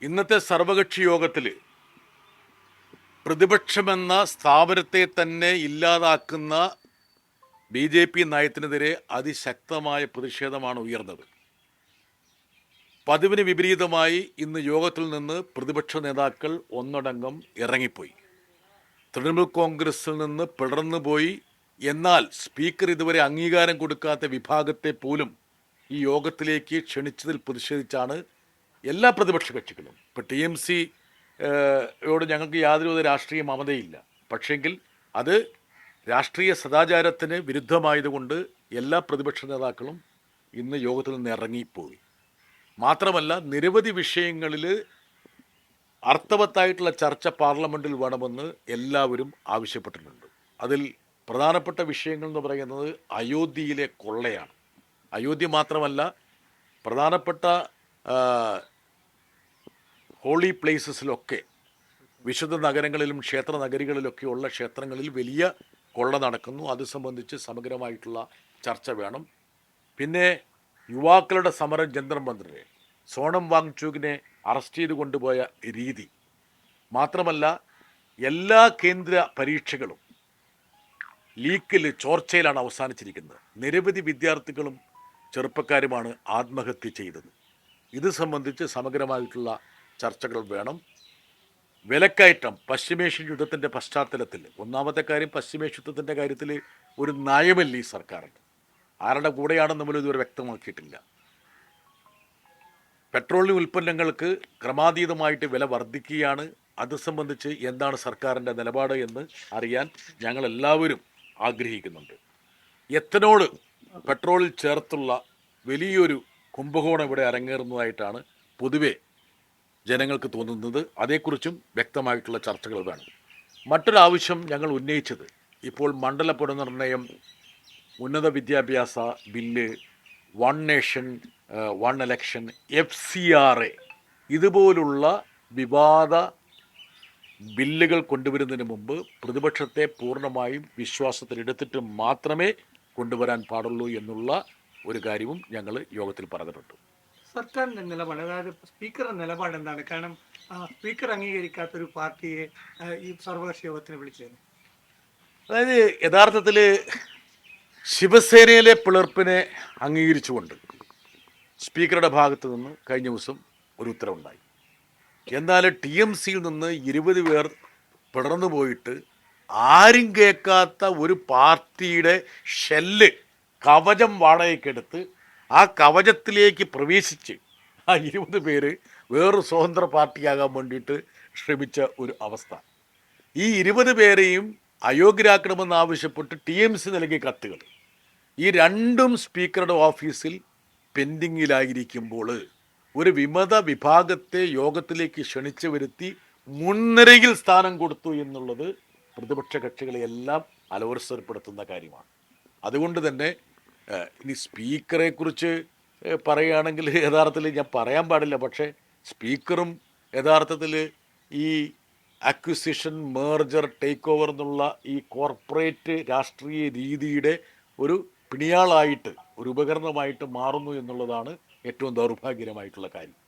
ഇന്നത്തെ സർവകക്ഷി യോഗത്തിൽ പ്രതിപക്ഷമെന്ന സ്ഥാപനത്തെ തന്നെ ഇല്ലാതാക്കുന്ന BJP നയത്തിനെതിരെ അതിശക്തമായ പ്രതിഷേധമാണ് ഉയർന്നത്. പതിവിന് വിപരീതമായി ഇന്ന് യോഗത്തിൽ നിന്ന് പ്രതിപക്ഷ നേതാക്കൾ ഒന്നടങ്കം ഇറങ്ങിപ്പോയി. തൃണമൂൽ കോൺഗ്രസിൽ നിന്ന് പിളർന്നുപോയി. എന്നാൽ സ്പീക്കർ ഇതുവരെ അംഗീകാരം കൊടുക്കാത്ത വിഭാഗത്തെ പോലും ഈ യോഗത്തിലേക്ക് ക്ഷണിച്ചതിൽ പ്രതിഷേധിച്ചാണ് എല്ലാ പ്രതിപക്ഷ കക്ഷികളും. ഇപ്പോൾ TMC യോട് ഞങ്ങൾക്ക് യാതൊരുവിധ രാഷ്ട്രീയ മമതയില്ല. പക്ഷെങ്കിൽ അത് രാഷ്ട്രീയ സദാചാരത്തിന് വിരുദ്ധമായതുകൊണ്ട് എല്ലാ പ്രതിപക്ഷ നേതാക്കളും ഇന്ന് യോഗത്തിൽ നിന്ന് ഇറങ്ങിപ്പോയി. മാത്രമല്ല, നിരവധി വിഷയങ്ങളിൽ അർത്ഥവത്തായിട്ടുള്ള ചർച്ച പാർലമെൻറ്റിൽ വേണമെന്ന് എല്ലാവരും ആവശ്യപ്പെട്ടിട്ടുണ്ട്. അതിൽ പ്രധാനപ്പെട്ട വിഷയങ്ങൾ എന്ന് പറയുന്നത് അയോധ്യയിലെ കൊള്ളയാണ്. അയോധ്യ മാത്രമല്ല, പ്രധാനപ്പെട്ട ഹോളി പ്ലേസസിലൊക്കെ, വിശുദ്ധ നഗരങ്ങളിലും ക്ഷേത്ര നഗരികളിലൊക്കെയുള്ള ക്ഷേത്രങ്ങളിൽ വലിയ കൊള്ള നടക്കുന്നു. അത് സംബന്ധിച്ച് സമഗ്രമായിട്ടുള്ള ചർച്ച വേണം. പിന്നെ യുവാക്കളുടെ സമരം, ജന്തർ മന്ദിരെ സോണം വാങ്ചുകിനെ അറസ്റ്റ് ചെയ്ത് കൊണ്ടുപോയ രീതി, മാത്രമല്ല എല്ലാ കേന്ദ്ര പരീക്ഷകളും ലീക്കിൽ, ചോർച്ചയിലാണ് അവസാനിച്ചിരിക്കുന്നത്. നിരവധി വിദ്യാർത്ഥികളും ചെറുപ്പക്കാരുമാണ് ആത്മഹത്യ ചെയ്തത്. ഇത് സംബന്ധിച്ച് സമഗ്രമായിട്ടുള്ള ചർച്ചകൾ വേണം. വിലക്കയറ്റം, പശ്ചിമേഷ്യൻ യുദ്ധത്തിൻ്റെ പശ്ചാത്തലത്തിൽ, ഒന്നാമത്തെ കാര്യം പശ്ചിമേഷ്യ യുദ്ധത്തിൻ്റെ കാര്യത്തിൽ ഒരു നയമല്ല ഈ സർക്കാരിന്. ആരുടെ കൂടെയാണെന്ന് നമ്മൾ ഇതുവരെ വ്യക്തമാക്കിയിട്ടില്ല. പെട്രോളിയം ഉൽപ്പന്നങ്ങൾക്ക് ക്രമാതീതമായിട്ട് വില വർദ്ധിക്കുകയാണ്. അത് സംബന്ധിച്ച് എന്താണ് സർക്കാരിൻ്റെ നിലപാട് എന്ന് അറിയാൻ ഞങ്ങളെല്ലാവരും ആഗ്രഹിക്കുന്നുണ്ട്. എത്തനോൾ പെട്രോളിൽ ചേർത്തുള്ള വലിയൊരു കുംഭകോണം ഇവിടെ അരങ്ങേറുന്നതായിട്ടാണ് പൊതുവെ ജനങ്ങൾക്ക് തോന്നുന്നത്. അതേക്കുറിച്ചും വ്യക്തമായിട്ടുള്ള ചർച്ചകൾ വേണം. മറ്റൊരാവശ്യം ഞങ്ങൾ ഉന്നയിച്ചത്, ഇപ്പോൾ മണ്ഡല പുനർനിർണയം, ഉന്നത വിദ്യാഭ്യാസ bill, one nation one election, FCRA ഇതുപോലുള്ള വിവാദ ബില്ലുകൾ കൊണ്ടുവരുന്നതിന് മുമ്പ് പ്രതിപക്ഷത്തെ പൂർണ്ണമായും വിശ്വാസത്തിലെടുത്തിട്ട് മാത്രമേ കൊണ്ടുവരാൻ പാടുള്ളൂ എന്നുള്ള ഒരു കാര്യവും ഞങ്ങൾ യോഗത്തിൽ പറഞ്ഞിട്ടുണ്ട്. സർക്കാരിന്റെ നിലപാട്, അതായത് സ്പീക്കറുടെ നിലപാട് എന്താണ്? കാരണം സ്പീക്കർ അംഗീകരിക്കാത്തൊരു പാർട്ടിയെ ഈ സർവകക്ഷി യോഗത്തിന് വിളിച്ചത്, അതായത് യഥാർത്ഥത്തിൽ ശിവസേനയിലെ പിളർപ്പിനെ അംഗീകരിച്ചുകൊണ്ട് സ്പീക്കറുടെ ഭാഗത്ത് നിന്ന് കഴിഞ്ഞ ദിവസം ഒരു ഉത്തരവുണ്ടായി. എന്നാൽ TMCയിൽ നിന്ന് 20 പേർ പിളർന്നു പോയിട്ട് ആരും കേൾക്കാത്ത ഒരു പാർട്ടിയുടെ ഷെല്ല്, കവചം വാടകയ്ക്കെടുത്ത് ആ കവചത്തിലേക്ക് പ്രവേശിച്ച് ആ 20 പേര് വേറൊരു സ്വതന്ത്ര പാർട്ടിയാകാൻ വേണ്ടിയിട്ട് ശ്രമിച്ച ഒരു അവസ്ഥ. ഈ 20 പേരെയും അയോഗ്യരാക്കണമെന്ന് ആവശ്യപ്പെട്ട് TMC നൽകിയ കത്തുകൾ ഈ രണ്ടും സ്പീക്കറുടെ ഓഫീസിൽ പെൻഡിങ്ങിലായിരിക്കുമ്പോൾ ഒരു വിമത വിഭാഗത്തെ യോഗത്തിലേക്ക് ക്ഷണിച്ചു വരുത്തി മുൻനിരയിൽ സ്ഥാനം കൊടുത്തു എന്നുള്ളത് പ്രതിപക്ഷ കക്ഷികളെയെല്ലാം അലോസരപ്പെടുത്തുന്ന കാര്യമാണ്. അതുകൊണ്ട് തന്നെ ഇനി സ്പീക്കറെക്കുറിച്ച് പറയുകയാണെങ്കിൽ യഥാർത്ഥത്തിൽ ഞാൻ പറയാൻ പാടില്ല. പക്ഷേ സ്പീക്കറും യഥാർത്ഥത്തിൽ ഈ അക്വിസിഷൻ, മേർജർ, ടേക്ക് ഓവർ എന്നുള്ള ഈ കോർപ്പറേറ്റ് രാഷ്ട്രീയ രീതിയുടെ ഒരു പിണിയാളായിട്ട്, ഒരു ഉപകരണമായിട്ട് മാറുന്നു എന്നുള്ളതാണ് ഏറ്റവും ദൗർഭാഗ്യകരമായിട്ടുള്ള കാര്യം.